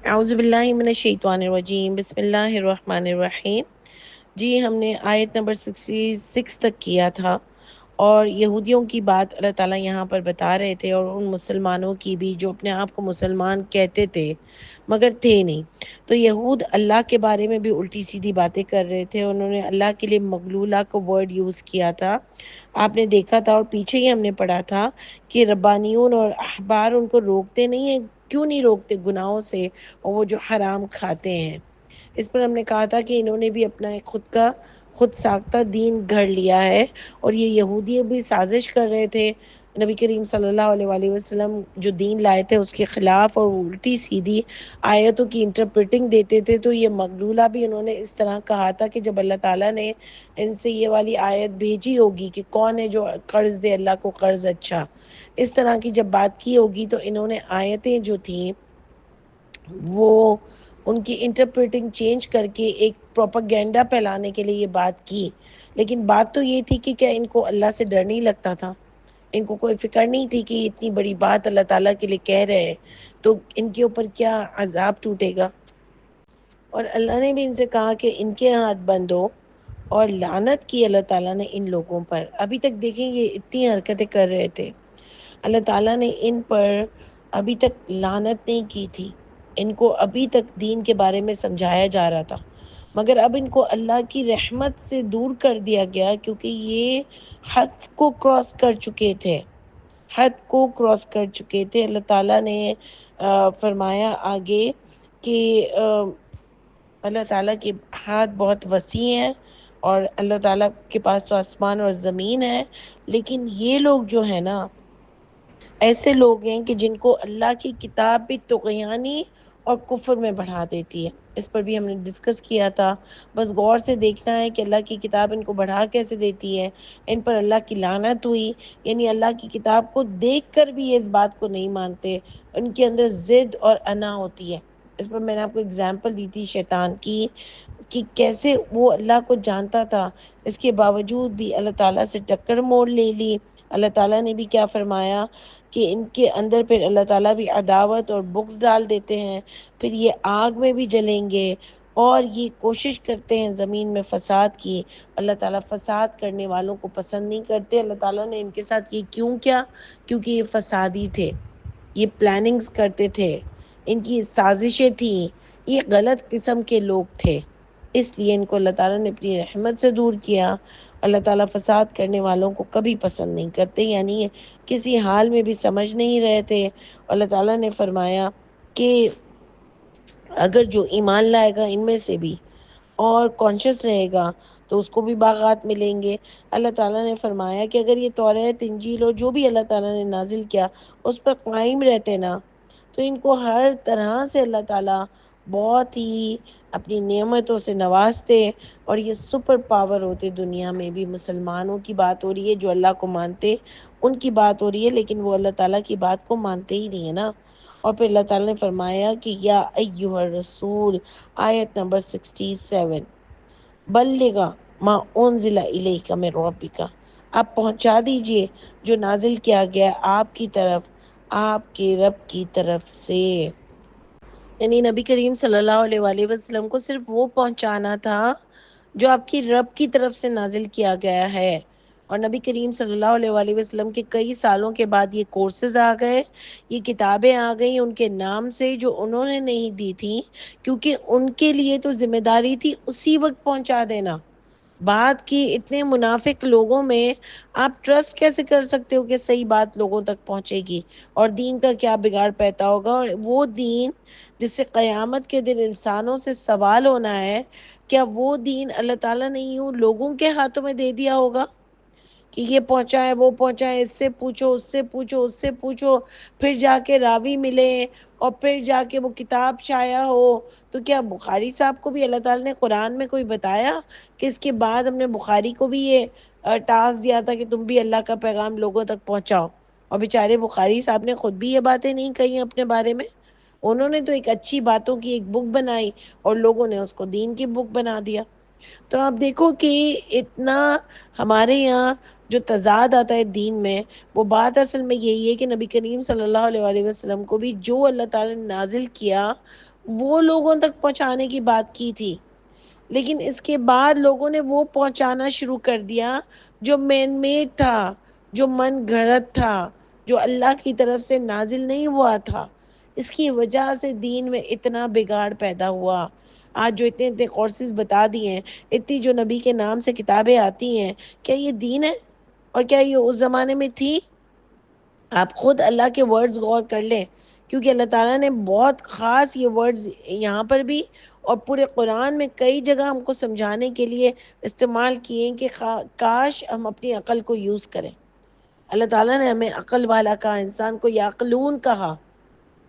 اعوذ باللہ من الشیطان الرجیم، بسم اللہ الرحمن الرحیم۔ جی ہم نے آیت نمبر 66 تک کیا تھا، اور یہودیوں کی بات اللہ تعالیٰ یہاں پر بتا رہے تھے، اور ان مسلمانوں کی بھی جو اپنے آپ کو مسلمان کہتے تھے مگر تھے نہیں۔ تو یہود اللہ کے بارے میں بھی الٹی سیدھی باتیں کر رہے تھے، انہوں نے اللہ کے لیے مغلولہ کو ورڈ یوز کیا تھا، آپ نے دیکھا تھا، اور پیچھے ہی ہم نے پڑھا تھا کہ ربانیون اور احبار ان کو روکتے نہیں ہیں۔ کیوں نہیں روکتے؟ گناہوں سے، اور وہ جو حرام کھاتے ہیں۔ اس پر ہم نے کہا تھا کہ انہوں نے بھی اپنا ایک خود ساختہ دین گھڑ لیا ہے، اور یہ یہودی بھی سازش کر رہے تھے نبی کریم صلی اللہ علیہ وآلہ وسلم جو دین لائے تھے اس کے خلاف، اور الٹی سیدھی آیتوں کی انٹرپریٹنگ دیتے تھے۔ تو یہ مغلولہ بھی انہوں نے اس طرح کہا تھا کہ جب اللہ تعالیٰ نے ان سے یہ والی آیت بھیجی ہوگی کہ کون ہے جو قرض دے اللہ کو قرض اچھا، اس طرح کی جب بات کی ہوگی، تو انہوں نے آیتیں جو تھیں وہ ان کی انٹرپریٹنگ چینج کر کے ایک پروپیگینڈا پھیلانے کے لیے یہ بات کی۔ لیکن بات تو یہ تھی کہ کیا ان کو اللہ سے ڈر نہیں لگتا تھا؟ ان کو کوئی فکر نہیں تھی کہ اتنی بڑی بات اللہ تعالیٰ کے لیے کہہ رہے ہیں تو ان کے اوپر کیا عذاب ٹوٹے گا؟ اور اللہ نے بھی ان سے کہا کہ ان کے ہاتھ بند ہو، اور لعنت کی اللہ تعالیٰ نے ان لوگوں پر۔ ابھی تک دیکھیں یہ اتنی حرکتیں کر رہے تھے، اللہ تعالیٰ نے ان پر ابھی تک لعنت نہیں کی تھی، ان کو ابھی تک دین کے بارے میں سمجھایا جا رہا تھا، مگر اب ان کو اللہ کی رحمت سے دور کر دیا گیا، کیونکہ یہ حد کو کراس کر چکے تھے، حد کو کراس کر چکے تھے۔ اللہ تعالیٰ نے فرمایا آگے کہ اللہ تعالیٰ کے ہاتھ بہت وسیع ہیں، اور اللہ تعالیٰ کے پاس تو آسمان اور زمین ہے، لیکن یہ لوگ جو ہیں نا، ایسے لوگ ہیں کہ جن کو اللہ کی کتاب بھی طغیانی اور کفر میں بڑھا دیتی ہے۔ اس پر بھی ہم نے ڈسکس کیا تھا۔ بس غور سے دیکھنا ہے کہ اللہ کی کتاب ان کو بڑھا کیسے دیتی ہے۔ ان پر اللہ کی لعنت ہوئی، یعنی اللہ کی کتاب کو دیکھ کر بھی یہ اس بات کو نہیں مانتے، ان کے اندر ضد اور انا ہوتی ہے۔ اس پر میں نے آپ کو اگزامپل دی تھی شیطان کی، کہ کیسے وہ اللہ کو جانتا تھا، اس کے باوجود بھی اللہ تعالیٰ سے ٹکر موڑ لے لی۔ اللہ تعالیٰ نے بھی کیا فرمایا کہ ان کے اندر پھر اللہ تعالیٰ بھی عداوت اور بغض ڈال دیتے ہیں، پھر یہ آگ میں بھی جلیں گے، اور یہ کوشش کرتے ہیں زمین میں فساد کی۔ اللہ تعالیٰ فساد کرنے والوں کو پسند نہیں کرتے۔ اللہ تعالیٰ نے ان کے ساتھ یہ کیوں کیا؟ کیونکہ یہ فسادی تھے، یہ پلاننگز کرتے تھے، ان کی سازشیں تھیں، یہ غلط قسم کے لوگ تھے، اس لیے ان کو اللہ تعالیٰ نے اپنی رحمت سے دور کیا۔ اللہ تعالیٰ فساد کرنے والوں کو کبھی پسند نہیں کرتے، یعنی یہ کسی حال میں بھی سمجھ نہیں رہے تھے۔ اللہ تعالیٰ نے فرمایا کہ اگر جو ایمان لائے گا ان میں سے بھی اور کانشیس رہے گا تو اس کو بھی باغات ملیں گے۔ اللہ تعالیٰ نے فرمایا کہ اگر یہ توریت، انجیل اور جو بھی اللہ تعالیٰ نے نازل کیا اس پر قائم رہتے نا، تو ان کو ہر طرح سے اللہ تعالیٰ بہت ہی اپنی نعمتوں سے نوازتے، اور یہ سپر پاور ہوتے دنیا میں بھی۔ مسلمانوں کی بات ہو رہی ہے جو اللہ کو مانتے، ان کی بات ہو رہی ہے، لیکن وہ اللہ تعالیٰ کی بات کو مانتے ہی نہیں ہے نا۔ اور پھر اللہ تعالیٰ نے فرمایا کہ یا ایہا الرسول، آیت نمبر 67، بلغ ما انزل الیک من ربک، آپ پہنچا دیجئے جو نازل کیا گیا آپ کی طرف آپ کے رب کی طرف سے۔ یعنی نبی کریم صلی اللہ علیہ وآلہ وسلم کو صرف وہ پہنچانا تھا جو آپ کی رب کی طرف سے نازل کیا گیا ہے۔ اور نبی کریم صلی اللہ علیہ وآلہ وسلم کے کئی سالوں کے بعد یہ کورسز آ گئے، یہ کتابیں آ گئیں ان کے نام سے جو انہوں نے نہیں دی تھیں، کیونکہ ان کے لیے تو ذمہ داری تھی اسی وقت پہنچا دینا۔ بات کی اتنے منافق لوگوں میں آپ ٹرسٹ کیسے کر سکتے ہو کہ صحیح بات لوگوں تک پہنچے گی، اور دین کا کیا بگاڑ پیدا ہوگا؟ اور وہ دین جس سے قیامت کے دن انسانوں سے سوال ہونا ہے، کیا وہ دین اللہ تعالیٰ نے یوں لوگوں کے ہاتھوں میں دے دیا ہوگا کہ یہ پہنچائے وہ پہنچائے، اس سے پوچھو اس سے پوچھو اس سے پوچھو، پھر جا کے راوی ملے اور پھر جا کے وہ کتاب شائع ہو؟ تو کیا بخاری صاحب کو بھی اللہ تعالیٰ نے قرآن میں کوئی بتایا کہ اس کے بعد ہم نے بخاری کو بھی یہ ٹاسک دیا تھا کہ تم بھی اللہ کا پیغام لوگوں تک پہنچاؤ؟ اور بیچارے بخاری صاحب نے خود بھی یہ باتیں نہیں کہی اپنے بارے میں، انہوں نے تو ایک اچھی باتوں کی ایک بک بنائی اور لوگوں نے اس کو دین کی بک بنا دیا۔ تو آپ دیکھو کہ اتنا ہمارے یہاں جو تضاد آتا ہے دین میں، وہ بات اصل میں یہی ہے کہ نبی کریم صلی اللہ علیہ وآلہ وسلم کو بھی جو اللہ تعالیٰ نے نازل کیا وہ لوگوں تک پہنچانے کی بات کی تھی، لیکن اس کے بعد لوگوں نے وہ پہنچانا شروع کر دیا جو مین میڈ تھا، جو من گھڑت تھا، جو اللہ کی طرف سے نازل نہیں ہوا تھا۔ اس کی وجہ سے دین میں اتنا بگاڑ پیدا ہوا۔ آج جو اتنے اتنے کورسز بتا دیے ہیں، اتنی جو نبی کے نام سے کتابیں آتی ہیں، کیا یہ دین ہے؟ اور کیا یہ اس زمانے میں تھی؟ آپ خود اللہ کے ورڈز غور کر لیں، کیونکہ اللہ تعالیٰ نے بہت خاص یہ ورڈز یہاں پر بھی اور پورے قرآن میں کئی جگہ ہم کو سمجھانے کے لیے استعمال کیے ہیں کہ کاش ہم اپنی عقل کو یوز کریں۔ اللہ تعالیٰ نے ہمیں عقل والا کہا، انسان کو یعقلون کہا۔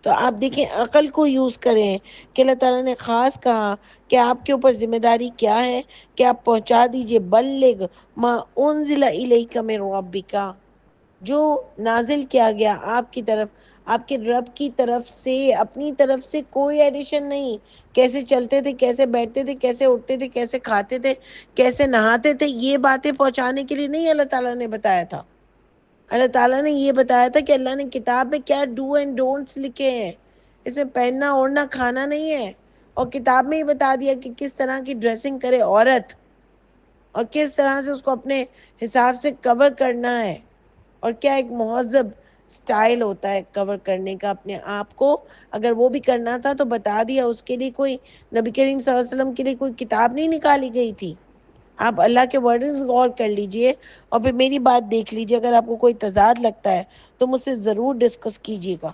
تو آپ دیکھیں عقل کو یوز کریں کہ اللہ تعالیٰ نے خاص کہا کہ آپ کے اوپر ذمہ داری کیا ہے کہ آپ پہنچا دیجئے، بلغ ما انزل الیک من ربک، جو نازل کیا گیا آپ کی طرف، آپ کے رب کی طرف سے، اپنی طرف سے کوئی ایڈیشن نہیں۔ کیسے چلتے تھے، کیسے بیٹھتے تھے، کیسے اٹھتے تھے، کیسے کھاتے تھے، کیسے نہاتے تھے، یہ باتیں پہنچانے کے لیے نہیں اللہ تعالیٰ نے بتایا تھا۔ اللہ تعالیٰ نے یہ بتایا تھا کہ اللہ نے کتاب میں کیا ڈو اینڈ ڈونٹس لکھے ہیں، اس میں پہننا اوڑھنا کھانا نہیں ہے، اور کتاب میں ہی بتا دیا کہ کس طرح کی ڈریسنگ کرے عورت، اور کس طرح سے اس کو اپنے حساب سے کور کرنا ہے، اور کیا ایک مہذب سٹائل ہوتا ہے کور کرنے کا اپنے آپ کو۔ اگر وہ بھی کرنا تھا تو بتا دیا، اس کے لیے کوئی نبی کریم صلی اللہ علیہ وسلم کے لیے کوئی کتاب نہیں نکالی گئی تھی۔ آپ اللہ کے ورڈز غور کر لیجئے اور پھر میری بات دیکھ لیجئے، اگر آپ کو کوئی تضاد لگتا ہے تو مجھ سے ضرور ڈسکس کیجئے گا۔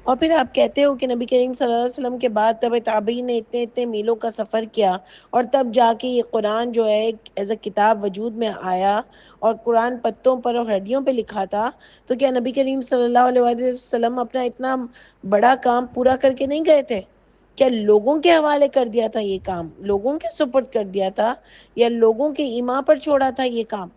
اور پھر آپ کہتے ہو کہ نبی کریم صلی اللہ علیہ وسلم کے بعد تب تابعین نے اتنے اتنے میلوں کا سفر کیا اور تب جا کے یہ قرآن جو ہے ایز اے کتاب وجود میں آیا، اور قرآن پتوں پر اور ہڈیوں پہ لکھا تھا، تو کیا نبی کریم صلی اللہ علیہ وآلہ وسلم اپنا اتنا بڑا کام پورا کر کے نہیں گئے تھے؟ کیا لوگوں کے حوالے کر دیا تھا یہ کام، لوگوں کے سپرد کر دیا تھا، یا لوگوں کے ایمان پر چھوڑا تھا یہ کام؟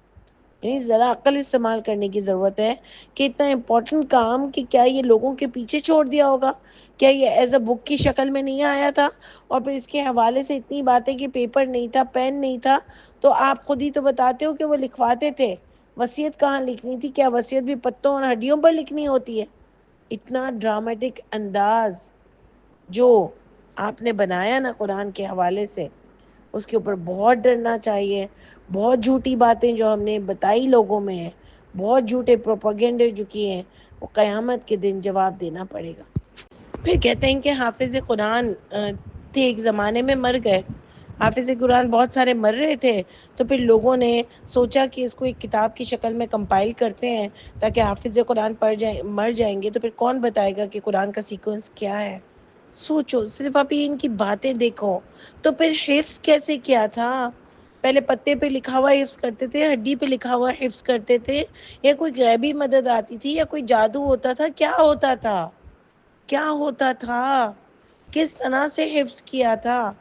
یعنی ذرا عقل استعمال کرنے کی ضرورت ہے کہ اتنا امپورٹنٹ کام کہ کیا یہ لوگوں کے پیچھے چھوڑ دیا ہوگا؟ کیا یہ ایز اے بک کی شکل میں نہیں آیا تھا؟ اور پھر اس کے حوالے سے اتنی باتیں کہ پیپر نہیں تھا، پین نہیں تھا، تو آپ خود ہی تو بتاتے ہو کہ وہ لکھواتے تھے۔ وصیت کہاں لکھنی تھی؟ کیا وصیت بھی پتوں اور ہڈیوں پر لکھنی ہوتی ہے؟ اتنا ڈرامیٹک انداز جو آپ نے بنایا نا قرآن کے حوالے سے، اس کے اوپر بہت ڈرنا چاہیے۔ بہت جھوٹی باتیں جو ہم نے بتائی لوگوں میں ہیں، بہت جھوٹے پروپیگنڈے جو کیے ہیں، وہ قیامت کے دن جواب دینا پڑے گا۔ پھر کہتے ہیں کہ حافظ قرآن تھے، ایک زمانے میں مر گئے۔ حافظ قرآن بہت سارے مر رہے تھے، تو پھر لوگوں نے سوچا کہ اس کو ایک کتاب کی شکل میں کمپائل کرتے ہیں تاکہ حافظ قرآن مر جائیں گے تو پھر کون بتائے گا کہ قرآن کا سیکوینس کیا ہے۔ سوچو صرف آپ ان کی باتیں دیکھو، تو پھر حفظ کیسے کیا تھا؟ پہلے پتے پہ لکھا ہوا حفظ کرتے تھے، ہڈی پہ لکھا ہوا حفظ کرتے تھے، یا کوئی غیبی مدد آتی تھی، یا کوئی جادو ہوتا تھا؟ کیا ہوتا تھا؟ کیا ہوتا تھا؟ کس طرح سے حفظ کیا تھا؟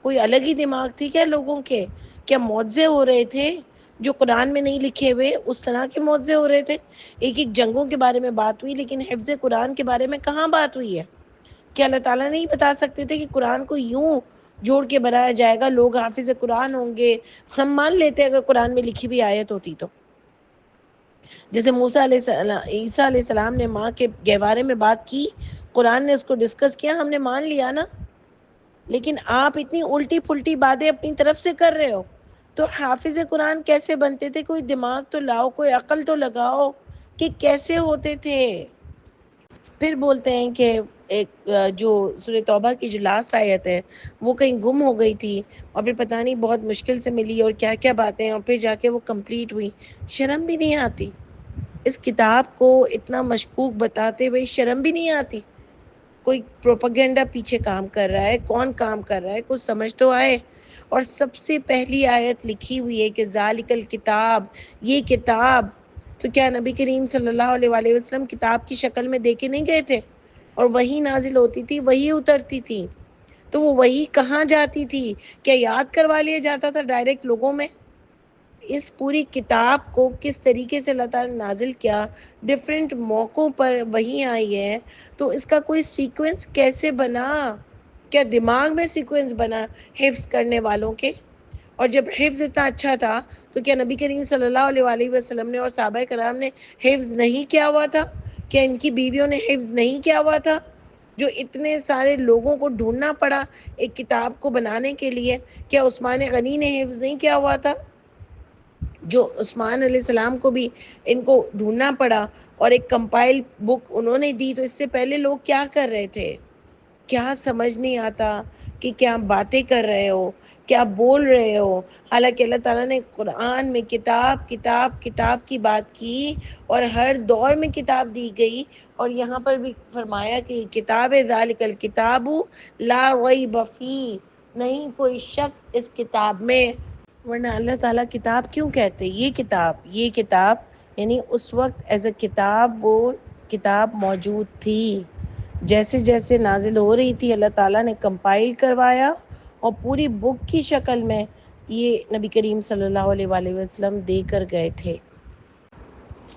کوئی الگ ہی دماغ تھی کیا لوگوں کے؟ کیا معجزے ہو رہے تھے جو قرآن میں نہیں لکھے ہوئے؟ اس طرح کے معجزے ہو رہے تھے؟ ایک ایک جنگوں کے بارے میں بات ہوئی، لیکن حفظ قرآن کے بارے میں کہاں بات ہوئی ہے؟ کیا اللہ تعالیٰ نہیں بتا سکتے تھے کہ قرآن کو یوں جوڑ کے بنایا جائے گا، لوگ حافظ قرآن ہوں گے؟ ہم مان لیتے اگر قرآن میں لکھی ہوئی آیت ہوتی تو، جیسے موسیٰ علیہ السلام، عیسیٰ علیہ السلام نے ماں کے گہوارے میں بات کی، قرآن نے اس کو ڈسکس کیا، ہم نے مان لیا نا۔ لیکن آپ اتنی الٹی پھلٹی باتیں اپنی طرف سے کر رہے ہو، تو حافظ قرآن کیسے بنتے تھے؟ کوئی دماغ تو لاؤ، کوئی عقل تو لگاؤ کہ کیسے ہوتے تھے۔ پھر بولتے ہیں کہ ایک جو سورہ توبہ کی جو لاسٹ آیت ہے وہ کہیں گم ہو گئی تھی، اور پھر پتہ نہیں بہت مشکل سے ملی، اور کیا کیا باتیں، اور پھر جا کے وہ کمپلیٹ ہوئی۔ شرم بھی نہیں آتی؟ اس کتاب کو اتنا مشکوک بتاتے ہوئے شرم بھی نہیں آتی؟ کوئی پروپیگنڈا پیچھے کام کر رہا ہے، کون کام کر رہا ہے، کچھ سمجھ تو آئے۔ اور سب سے پہلی آیت لکھی ہوئی ہے کہ ذالک الکتاب، یہ کتاب، تو کیا نبی کریم صلی اللہ علیہ وآلہ وسلم کتاب کی شکل میں دے کے نہیں گئے تھے؟ اور وہی نازل ہوتی تھی، وہی اترتی تھی، تو وہ وہی کہاں جاتی تھی؟ کیا یاد کروا لیا جاتا تھا ڈائریکٹ لوگوں میں؟ اس پوری کتاب کو کس طریقے سے اللہ تعالیٰ نے نازل کیا، ڈفرینٹ موقعوں پر وہی آئی ہے، تو اس کا کوئی سیکوینس کیسے بنا؟ کیا دماغ میں سیکوینس بنا حفظ کرنے والوں کے؟ اور جب حفظ اتنا اچھا تھا تو کیا نبی کریم صلی اللہ علیہ وآلہ وسلم نے اور صحابہ کرام نے حفظ نہیں کیا ہوا تھا؟ کیا ان کی بیویوں نے حفظ نہیں کیا ہوا تھا؟ جو اتنے سارے لوگوں کو ڈھونڈنا پڑا ایک کتاب کو بنانے کے لیے. کیا عثمان غنی نے حفظ نہیں کیا ہوا تھا؟ جو عثمان علیہ السلام کو بھی ان کو ڈھونڈنا پڑا اور ایک کمپائل بک انہوں نے دی. تو اس سے پہلے لوگ کیا کر رہے تھے؟ کیا سمجھ نہیں آتا کہ کیا باتیں کر رہے ہو، کیا بول رہے ہو. حالانکہ اللہ تعالیٰ نے قرآن میں کتاب کتاب کتاب کی بات کی اور ہر دور میں کتاب دی گئی. اور یہاں پر بھی فرمایا کہ کتاب ذالک الکتاب لا ریب فیہ، نہیں کوئی شک اس کتاب میں. ورنہ اللہ تعالیٰ کتاب کیوں کہتے؟ یہ کتاب یعنی اس وقت ایز اے کتاب وہ کتاب موجود تھی. جیسے جیسے نازل ہو رہی تھی اللہ تعالیٰ نے کمپائل کروایا اور پوری بک کی شکل میں یہ نبی کریم صلی اللہ علیہ وآلہ وسلم دے کر گئے تھے.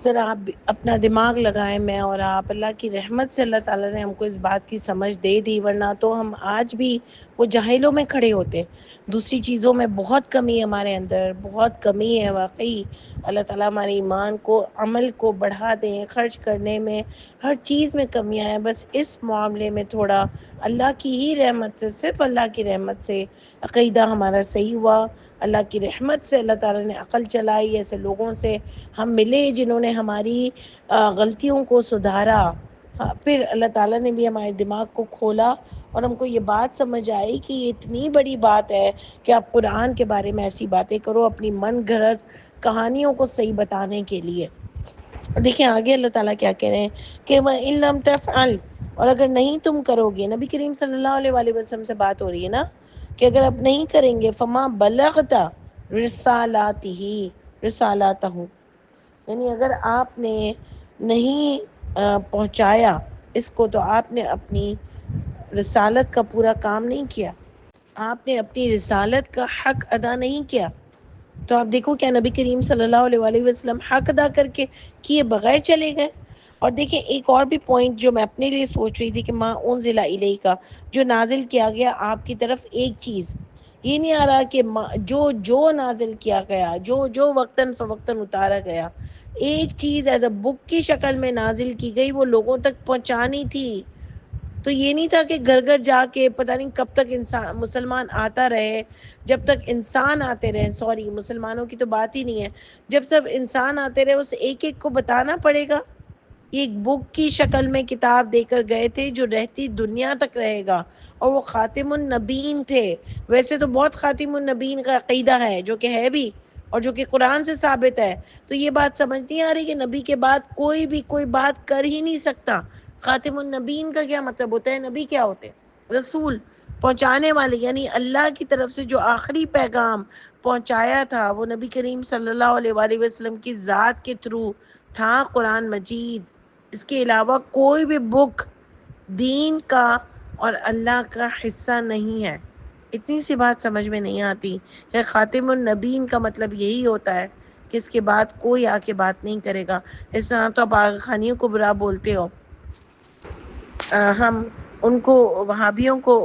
ذرا آپ اپنا دماغ لگائیں، میں اور آپ. اللہ کی رحمت سے اللہ تعالیٰ نے ہم کو اس بات کی سمجھ دے دی، ورنہ تو ہم آج بھی وہ جاہلوں میں کھڑے ہوتے. دوسری چیزوں میں بہت کمی ہے ہمارے اندر، بہت کمی ہے واقعی. اللہ تعالیٰ ہمارے ایمان کو، عمل کو بڑھا دیں. خرچ کرنے میں ہر چیز میں کمیاں ہیں، بس اس معاملے میں تھوڑا اللہ کی ہی رحمت سے، صرف اللہ کی رحمت سے عقیدہ ہمارا صحیح ہوا. اللہ کی رحمت سے اللہ تعالیٰ نے عقل چلائی. ایسے لوگوں سے ہم ملے جنہوں نے ہماری غلطیوں کو سدھارا. پھر اللہ تعالیٰ نے بھی ہمارے دماغ کو کھولا اور ہم کو یہ بات سمجھ آئی کہ یہ اتنی بڑی بات ہے کہ آپ قرآن کے بارے میں ایسی باتیں کرو اپنی من گھڑت کہانیوں کو صحیح بتانے کے لیے. اور دیکھیں آگے اللہ تعالیٰ کیا کہہ رہے ہیں کہ وَإِن لَمْ تَفْعَلْ، اور اگر نہیں تم کرو گے. نبی کریم صلی اللہ علیہ وآلہ وسلم سے بات ہو رہی ہے نا کہ اگر آپ نہیں کریں گے فَمَا بَلَغْتَ رِسَالَاتَهُ، یعنی اگر آپ نے نہیں پہنچایا اس کو تو آپ نے اپنی رسالت کا پورا کام نہیں کیا، آپ نے اپنی رسالت کا حق ادا نہیں کیا. تو آپ دیکھو کیا نبی کریم صلی اللہ علیہ وآلہ وسلم حق ادا کر کے کیے بغیر چلے گئے. اور دیکھیں ایک اور بھی پوائنٹ جو میں اپنے لیے سوچ رہی تھی کہ ما انزل الیک، جو نازل کیا گیا آپ کی طرف ایک چیز، یہ نہیں آ رہا کہ جو نازل کیا گیا، جو وقتاً فوقتاً اتارا گیا، ایک چیز ایز اے بک کی شکل میں نازل کی گئی، وہ لوگوں تک پہنچانی تھی. تو یہ نہیں تھا کہ گھر گھر جا کے پتہ نہیں کب تک انسان مسلمان آتا رہے، جب تک انسان آتے رہے. سوری، مسلمانوں کی تو بات ہی نہیں ہے، جب سب انسان آتے رہے اس ایک ایک کو بتانا پڑے گا. یہ ایک بک کی شکل میں کتاب دے کر گئے تھے جو رہتی دنیا تک رہے گا، اور وہ خاتم النبیین تھے. ویسے تو بہت خاتم النبیین کا عقیدہ ہے جو کہ ہے بھی اور جو کہ قرآن سے ثابت ہے. تو یہ بات سمجھ نہیں آ رہی کہ نبی کے بعد کوئی بھی کوئی بات کر ہی نہیں سکتا. خاتم النبیین کا کیا مطلب ہوتا ہے؟ نبی کیا ہوتے ہیں؟ رسول، پہنچانے والے، یعنی اللہ کی طرف سے جو آخری پیغام پہنچایا تھا وہ نبی کریم صلی اللہ علیہ وآلہ وسلم کی ذات کے تھرو تھا، قرآن مجید. اس کے علاوہ کوئی بھی بک دین کا اور اللہ کا حصہ نہیں ہے. اتنی سی بات سمجھ میں نہیں آتی کہ خاتم النبیین کا مطلب یہی ہوتا ہے کہ اس کے بعد کوئی آ کے بات نہیں کرے گا. اس طرح تو آپ آغا خانیوں کو برا بولتے ہو، ہم ان کو وہابیوں کو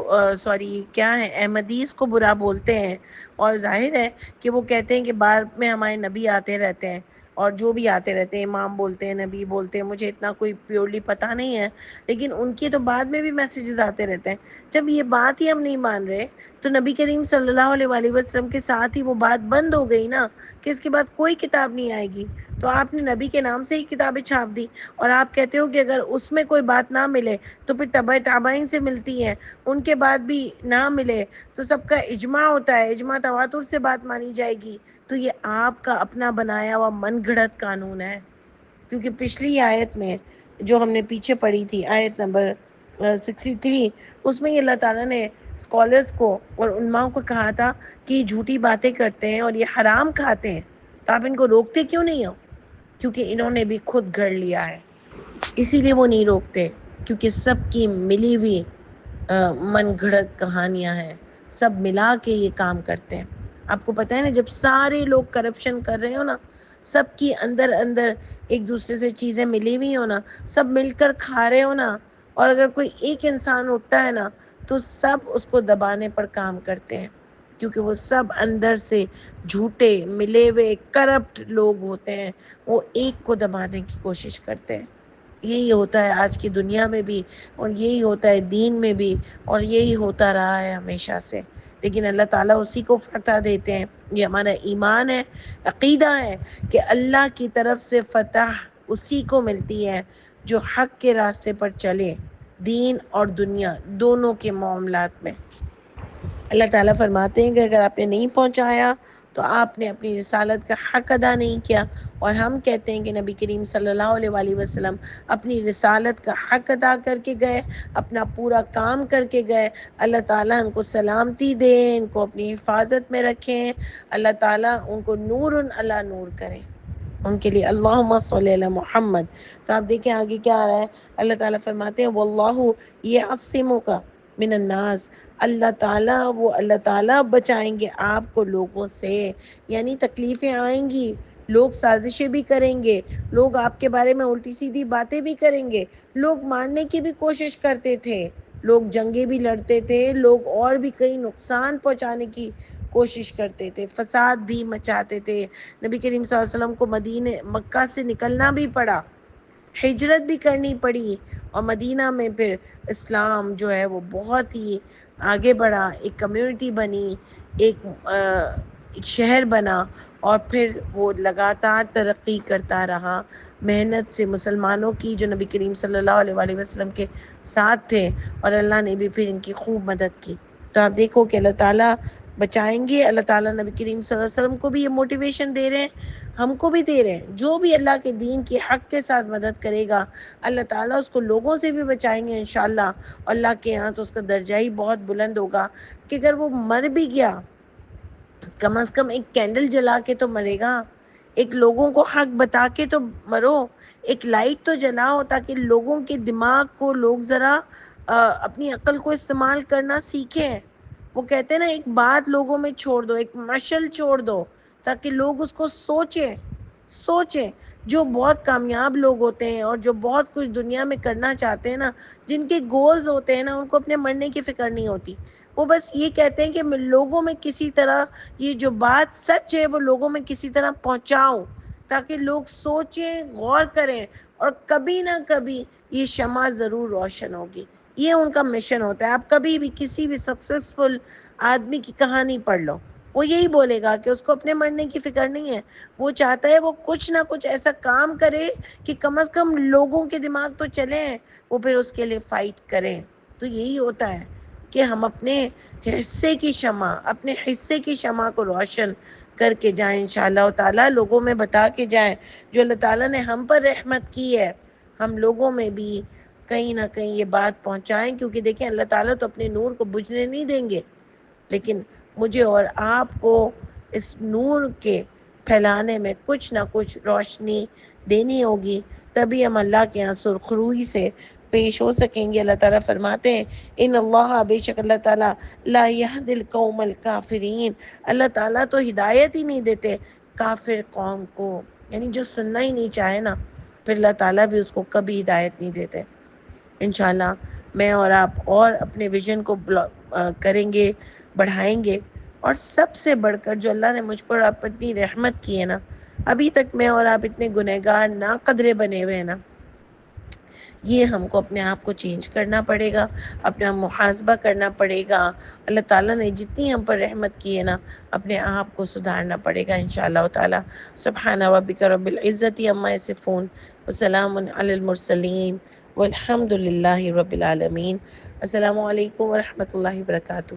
کیا ہے احمدیز کو برا بولتے ہیں. اور ظاہر ہے کہ وہ کہتے ہیں کہ بعد میں ہمارے نبی آتے رہتے ہیں اور جو بھی آتے رہتے ہیں، امام بولتے ہیں، نبی بولتے ہیں، مجھے اتنا کوئی پیورلی پتہ نہیں ہے، لیکن ان کے تو بعد میں بھی میسیجز آتے رہتے ہیں. جب یہ بات ہی ہم نہیں مان رہے تو نبی کریم صلی اللہ علیہ وآلہ وسلم کے ساتھ ہی وہ بات بند ہو گئی نا کہ اس کے بعد کوئی کتاب نہیں آئے گی. تو آپ نے نبی کے نام سے ہی کتابیں چھاپ دی اور آپ کہتے ہو کہ اگر اس میں کوئی بات نہ ملے تو پھر تبع تابعین سے ملتی ہیں، ان کے بعد بھی نہ ملے تو سب کا اجماع ہوتا ہے، اجماع تواتر سے بات مانی جائے گی. تو یہ آپ کا اپنا بنایا ہوا من گھڑت قانون ہے. کیونکہ پچھلی آیت میں جو ہم نے پیچھے پڑھی تھی، آیت نمبر 63، اس میں اللہ تعالیٰ نے اسکالرس کو اور علماء کو کہا تھا کہ یہ جھوٹی باتیں کرتے ہیں اور یہ حرام کھاتے ہیں، تو آپ ان کو روکتے کیوں نہیں ہو؟ کیونکہ انہوں نے بھی خود گھڑ لیا ہے، اسی لیے وہ نہیں روکتے. کیونکہ سب کی ملی ہوئی من گھڑت کہانیاں ہیں، سب ملا کے یہ کام کرتے ہیں. آپ کو پتہ ہے نا، جب سارے لوگ کرپشن کر رہے ہو نا، سب کی اندر اندر ایک دوسرے سے چیزیں ملی ہوئی ہو نا، سب مل کر کھا رہے ہو نا، اور اگر کوئی ایک انسان اٹھتا ہے نا تو سب اس کو دبانے پر کام کرتے ہیں. کیونکہ وہ سب اندر سے جھوٹے ملے ہوئے کرپٹ لوگ ہوتے ہیں، وہ ایک کو دبانے کی کوشش کرتے ہیں. یہی ہوتا ہے آج کی دنیا میں بھی، اور یہی ہوتا ہے دین میں بھی، اور یہی ہوتا رہا ہے ہمیشہ سے۔ لیکن اللہ تعالیٰ اسی کو فتح دیتے ہیں۔ یہ ہمارا ایمان ہے، عقیدہ ہے کہ اللہ کی طرف سے فتح اسی کو ملتی ہے جو حق کے راستے پر چلے، دین اور دنیا دونوں کے معاملات میں۔ اللہ تعالیٰ فرماتے ہیں کہ اگر آپ نے نہیں پہنچایا تو آپ نے اپنی رسالت کا حق ادا نہیں کیا، اور ہم کہتے ہیں کہ نبی کریم صلی اللہ علیہ وآلہ وسلم اپنی رسالت کا حق ادا کر کے گئے، اپنا پورا کام کر کے گئے۔ اللہ تعالیٰ ان کو سلامتی دے، ان کو اپنی حفاظت میں رکھیں، اللہ تعالیٰ ان کو نور علی نور کریں ان کے لیے۔ اللہم صلی علی محمد۔ تو آپ دیکھیں آگے کیا آ رہا ہے، اللہ تعالیٰ فرماتے ہیں واللہ یعصمک من الناس، اللہ تعالیٰ بچائیں گے آپ کو لوگوں سے۔ یعنی تکلیفیں آئیں گی، لوگ سازشیں بھی کریں گے، لوگ آپ کے بارے میں الٹی سیدھی باتیں بھی کریں گے، لوگ مارنے کی بھی کوشش کرتے تھے، لوگ جنگیں بھی لڑتے تھے، لوگ اور بھی کئی نقصان پہنچانے کی کوشش کرتے تھے، فساد بھی مچاتے تھے۔ نبی کریم صلی اللہ علیہ وسلم کو مکہ سے نکلنا بھی پڑا، ہجرت بھی کرنی پڑی، اور مدینہ میں پھر اسلام جو ہے وہ بہت ہی آگے بڑھا، ایک کمیونٹی بنی، ایک شہر بنا، اور پھر وہ لگاتار ترقی کرتا رہا محنت سے مسلمانوں کی جو نبی کریم صلی اللہ علیہ وآلہ وسلم کے ساتھ تھے، اور اللہ نے بھی پھر ان کی خوب مدد کی۔ تو آپ دیکھو کہ اللہ تعالیٰ بچائیں گے، اللہ تعالیٰ نبی کریم صلی اللہ علیہ وسلم کو بھی یہ موٹیویشن دے رہے ہیں، ہم کو بھی دے رہے ہیں۔ جو بھی اللہ کے دین کی حق کے ساتھ مدد کرے گا، اللہ تعالیٰ اس کو لوگوں سے بھی بچائیں گے انشاءاللہ۔ اللہ کے ہاں تو اس کا درجہ ہی بہت بلند ہوگا کہ اگر وہ مر بھی گیا، کم از کم ایک کینڈل جلا کے تو مرے گا، ایک لوگوں کو حق بتا کے تو مرو، ایک لائٹ تو جلاؤ تاکہ لوگوں کے دماغ کو لوگ ذرا اپنی عقل کو استعمال کرنا سیکھیں۔ وہ کہتے ہیں نا، ایک بات لوگوں میں چھوڑ دو، ایک مشل چھوڑ دو تاکہ لوگ اس کو سوچیں۔ جو بہت کامیاب لوگ ہوتے ہیں اور جو بہت کچھ دنیا میں کرنا چاہتے ہیں نا، جن کے گولز ہوتے ہیں نا، ان کو اپنے مرنے کی فکر نہیں ہوتی۔ وہ بس یہ کہتے ہیں کہ میں لوگوں میں کسی طرح یہ جو بات سچ ہے وہ لوگوں میں کسی طرح پہنچاؤں تاکہ لوگ سوچیں، غور کریں، اور کبھی نہ کبھی یہ شمع ضرور روشن ہوگی۔ یہ ان کا مشن ہوتا ہے۔ آپ کبھی بھی کسی بھی سکسیسفل آدمی کی کہانی پڑھ لو، وہ یہی بولے گا کہ اس کو اپنے مرنے کی فکر نہیں ہے، وہ چاہتا ہے وہ کچھ نہ کچھ ایسا کام کرے کہ کم از کم لوگوں کے دماغ تو چلیں، وہ پھر اس کے لیے فائٹ کریں۔ تو یہی ہوتا ہے کہ ہم اپنے حصے کی شمع کو روشن کر کے جائیں انشاءاللہ تعالیٰ، لوگوں میں بتا کے جائیں جو اللہ تعالیٰ نے ہم پر رحمت کی ہے، ہم لوگوں میں بھی کہیں نہ کہیں یہ بات پہنچائیں۔ کیونکہ دیکھیں اللہ تعالیٰ تو اپنے نور کو بجھنے نہیں دیں گے، لیکن مجھے اور آپ کو اس نور کے پھیلانے میں کچھ نہ کچھ روشنی دینی ہوگی، تبھی ہم اللہ کے یہاں سرخروئی سے پیش ہو سکیں گے۔ اللہ تعالیٰ فرماتے ہیں ان اللہ، بے شک اللہ تعالیٰ، لا یہدی القوم الکافرین، اللہ تعالیٰ تو ہدایت ہی نہیں دیتے کافر قوم کو، یعنی جو سننا ہی نہیں چاہے نا، پھر اللہ تعالیٰ بھی اس کو کبھی ہدایت نہیں دیتے۔ انشاءاللہ میں اور آپ اور اپنے ویژن کو کریں گے، بڑھائیں گے، اور سب سے بڑھ کر جو اللہ نے مجھ پر آپ اتنی رحمت کی ہے نا، ابھی تک میں اور آپ اتنے گنہگار نا قدرے بنے ہوئے ہیں نا، یہ ہم کو اپنے آپ کو چینج کرنا پڑے گا، اپنا محاسبہ کرنا پڑے گا۔ اللہ تعالیٰ نے جتنی ہم پر رحمت کی ہے نا، اپنے آپ کو سدھارنا پڑے گا انشاءاللہ تعالیٰ۔ سبحان ربک رب العزت عما یصفون وسلام علی المرسلین والحمد للہ رب العالمین۔ السلام علیکم ورحمۃ اللہ وبرکاتہ۔